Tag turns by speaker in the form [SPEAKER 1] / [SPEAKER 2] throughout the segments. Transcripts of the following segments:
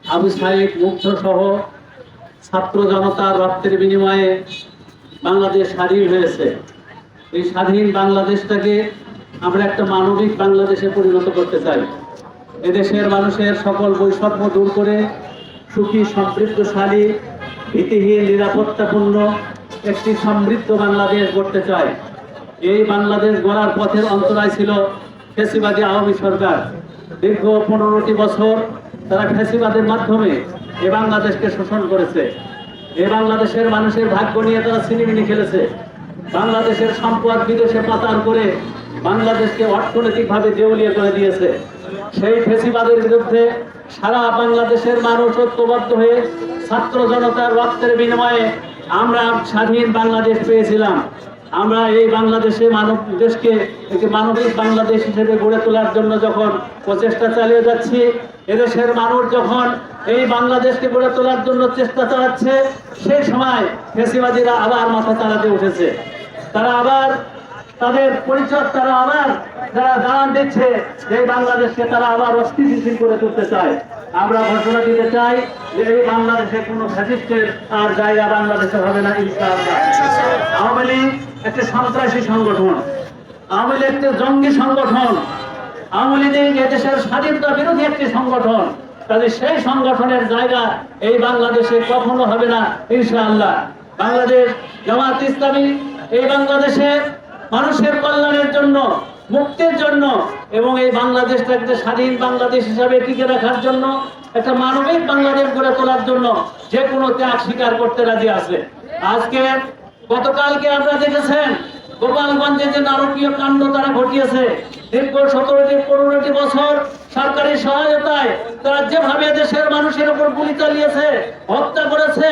[SPEAKER 1] আবু সাইদ মুগ্ধ সহ ছাত্র জনতার রক্তের বিনিময়ে বাংলাদেশ স্বাধীন হয়েছে। এই স্বাধীন বাংলাদেশটাকে আমরা একটা মানবিক বাংলাদেশে পরিণত করতে চাই। এদেশের মানুষের সকল বৈষম্য দূর করে সুখী, সমৃদ্ধশালী, ভীতিহীন, নিরাপত্তাপূর্ণ একটি সমৃদ্ধ বাংলাদেশ গড়তে চাই। এই বাংলাদেশ গড়ার পথের অন্তরায় ছিল ফ্যাসিবাদী আওয়ামী সরকার। দীর্ঘ 15টি বছর তারা ফ্যাসিবাদের মাধ্যমে এই বাংলাদেশকে শোষণ করেছে। এই বাংলাদেশের মানুষের ভাগ্য নিয়ে তারা ছিনিমিনি খেলেছে। বাংলাদেশের সম্পদ বিদেশে পাচার করে বাংলাদেশকে অর্থনৈতিকভাবে দেউলিয়া করে দিয়েছে। সেই ফ্যাসিবাদের বিরুদ্ধে সারা বাংলাদেশের মানুষ ঐক্যবদ্ধ হয়ে ছাত্র জনতার রক্তের বিনিময়ে আমরা স্বাধীন বাংলাদেশ পেয়েছিলাম। আমরা এই বাংলাদেশে দেশকে একটি মানবিক বাংলাদেশ হিসেবে গড়ে তোলার জন্য যখন প্রচেষ্টা চালিয়ে যাচ্ছি, এদেশের মানুষ যখন এই বাংলাদেশকে গড়ে তোলার জন্য চেষ্টা চালাচ্ছে, সেই সময় ফ্যাসিবাদীরা আবার মাথা চালাতে উঠেছে। তারা আবার তাদের পরিচয়, তারা আবার যারা জানান দিচ্ছে এই বাংলাদেশকে তারা আবার অস্থিতিশীল করে তুলতে চায়। আমরা ঘোষণা দিতে চাই যে এই বাংলাদেশে কোনো ফ্যাসিস্টের আর জায়গা বাংলাদেশে হবে না, ইনশাআল্লাহ। আওয়ামী লীগ একটি সন্ত্রাসী সংগঠন, আওয়ামী লীগ একটি জঙ্গি সংগঠন, আওয়ামী লীগ এদেশের স্বাধীনতা বিরোধী একটি সংগঠন। তাদের সেই সংগঠনের জায়গা এই বাংলাদেশে কখনো হবে না, ইনশাআল্লাহ। বাংলাদেশ জামাত ইসলামী এই বাংলাদেশে মানুষের কল্যাণের জন্য, মুক্তির জন্য এবং এই বাংলাদেশটাকে স্বাধীন বাংলাদেশ হিসাবে টিকে রাখার জন্য, একটা মানবিক বাংলাদেশ গড়ে তোলার জন্য যে কোনো ত্যাগ স্বীকার করতে রাজি আছে। আজকে গতকালকে আপনারা দেখেছেন গোপালগঞ্জে যে নারকীয় কাণ্ড তারা ঘটিয়েছে। দীর্ঘ 17-15টি বছর সরকারি সহায়তায় তারা যেভাবে দেশের মানুষের উপর গুলি চালিয়েছে, হত্যা করেছে,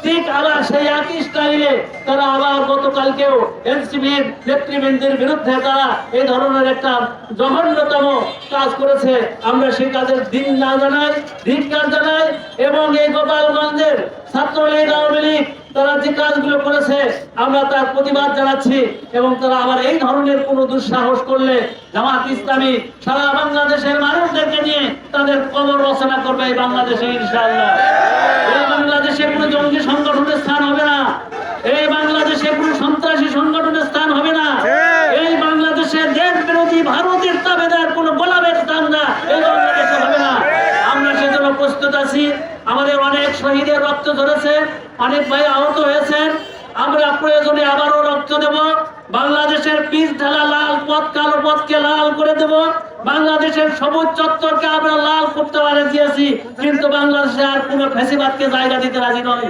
[SPEAKER 1] ঠিক আবার সেই একই স্টাইলে তারা আবার গতকালকেও এনসিপির নেতৃবৃন্দের বিরুদ্ধে তারা এই ধরনের একটা জঘন্যতম কাজ করেছে। আমরা সেই কাজের দিন না জানাই, ধিক্কার জানাই এবং এই গোপালগঞ্জের ছাত্রলীগ, আওয়ামী লীগ তারা যে কাজগুলো করেছে আমরা তার প্রতিবাদ জানাচ্ছি এবং তারা আবার এই ধরনের কোনো দুঃসাহস করলে জামাত ইসলামী সারা বাংলাদেশের মানুষদেরকে নিয়ে তাদের কবর রচনা করবে এই বাংলাদেশে, ইনশাআল্লাহ। এই বাংলাদেশে কোনো জঙ্গি সংগঠনের স্থান হবে না, এই বাংলাদেশে কোনো সন্ত্রাসী সংগঠনের স্থান হবে না, এই বাংলাদেশে দেশ বিরোধী ভারতের তাবেদার কোনো গোলামের স্থান না, এই বাংলাদেশে হবে না। আমরা সেজন্য প্রস্তুত আছি। আমাদের অনেক শহীদের রক্ত ঝরেছে, অনেক ভাই আহত হয়েছেন। আমরা প্রয়োজনে আবারও রক্ত দেব। বাংলাদেশের পিচ ঢালা লাল পথ, কালো পথকে লাল করে দেব। বাংলাদেশের সবুজ চত্বরকে আমরা লাল করতে পারে দিয়েছি, কিন্তু বাংলাদেশে আর কোনো ফ্যাসিবাদকে জায়গা দিতে রাজি নয়।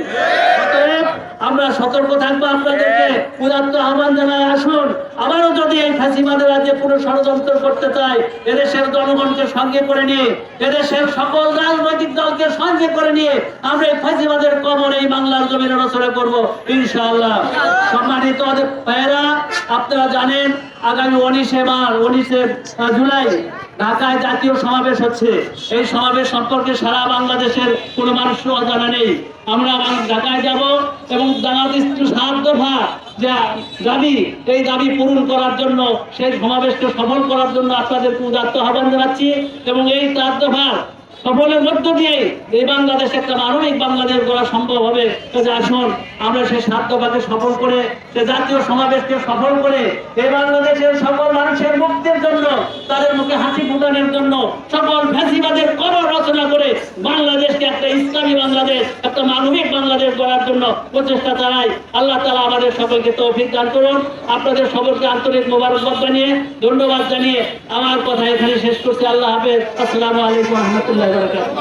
[SPEAKER 1] অতএব আমরা সতর্ক থাকবো। আপনাদেরকে উদাত্ত আহ্বান জানায়, আসুন আবারও যদি এই ফ্যাসিবাদের রাজ্যে পুরো ষড়যন্ত্র করতে চাই, এদেশের জনগণকে সঙ্গে করে নিয়ে, এদেশের সকল রাজনৈতিক দলকে সঙ্গে করে নিয়ে আমরা এই ফ্যাসিবাদের কবর এই বাংলার জমিনে রচনা করবো, ইনশাআল্লাহ। সম্মানিত ভাইয়েরা, আপনারা জানেন আগামী 19 জুলাই ঢাকায় জাতীয় সমাবেশ হচ্ছে। এই সমাবেশ সম্পর্কে সারা বাংলাদেশের কোনো মানুষ অজানা নেই। আমরা ঢাকায় যাব এবং জানাতে 7 দফা যা দাবি, এই দাবি পূরণ করার জন্য, সেই সমাবেশকে সফল করার জন্য আপনাদেরকে উদাত্ত আহ্বান জানাচ্ছি এবং এই 4 দফার সফলের মধ্য দিয়ে এই বাংলাদেশ একটা মানবিক বাংলাদেশ গড়া সম্ভব হবে। আসুন আমরা সেই 7 দফাকে সফল করে, সে জাতীয় সমাবেশকে সফল করে এই বাংলাদেশের সকল মানুষের মুক্তির জন্য, তাদের মুখে হাসি ফুটানোর জন্য, সকল ফ্যাসিবাদের কবর রচনা করে বাংলাদেশকে একটা ইসলামী বাংলাদেশ, একটা মানবিক বাংলাদেশ গড়ার জন্য প্রচেষ্টা চালাই। আল্লাহ তাআলা আমাদের সকলকে তৌফিক দান করুন। আপনাদের সকলকে আন্তরিক মোবারকবাদ জানিয়ে, ধন্যবাদ জানিয়ে আমার কথা এখানে শেষ করছি। আল্লাহ হাফেজ। আসসালামু আলাইকুম ওয়া রাহমাতুল্লাহি ওয়া বারাকাতুহু।